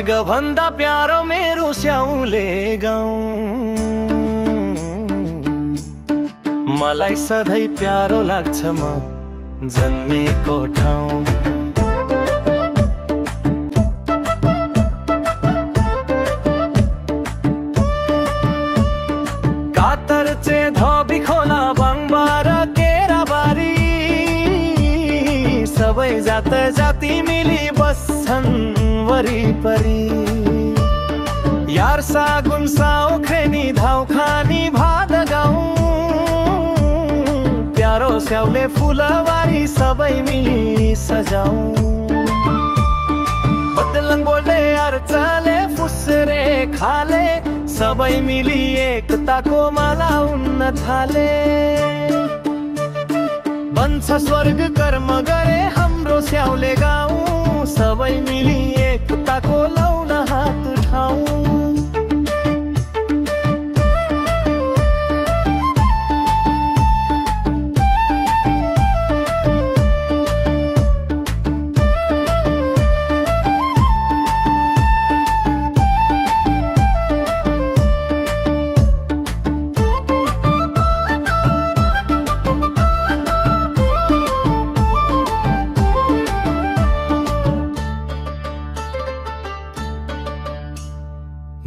स्वर्ग भन्दा प्यारो मेरो स्याउले गाउँ, मलाई सधैँ प्यारो लाग्छ म जन्मेको ठाउँ। कातरचे धोबी खोला बाङबार केराबारी, सबै जात जाति मिली बस्छन् वरिपरि। यार सागुन साउखेनी धाउखानी भाद गाउँ, प्यारो स्याउले फुलबारी सबै मिली सजाउँ। बदलङ बोले अर्चले फुस्रे खाले, सबै मिली एकताको माला उन्न थाले। बन्छ स्वर्ग कर्म गरे हाम्रो स्याउले गाउँ, सबै मिली एकताको लाउन हात उठाउँ।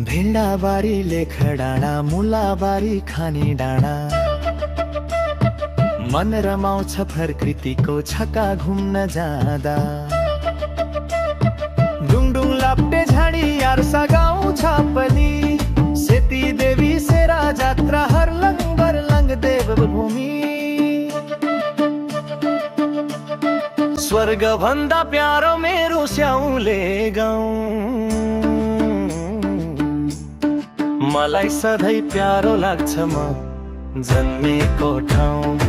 भेडाबारी लेख डाँडा, मुलाबारी खाने डाँडा, मन रमाउँछ प्रकृतिको छक्का घुम्न जाँदा। डुङडुङ लाप्टे झाडी यार्सा गाउँ छापली, सेती देवी सेरा जात्रा हर्लङ बर्लङ देवभूमि। स्वर्ग भन्दा प्यारो मेरो स्याउले गाउँ, मलाई सधैँ प्यारो लाग्छ म जन्मेको ठाउँ।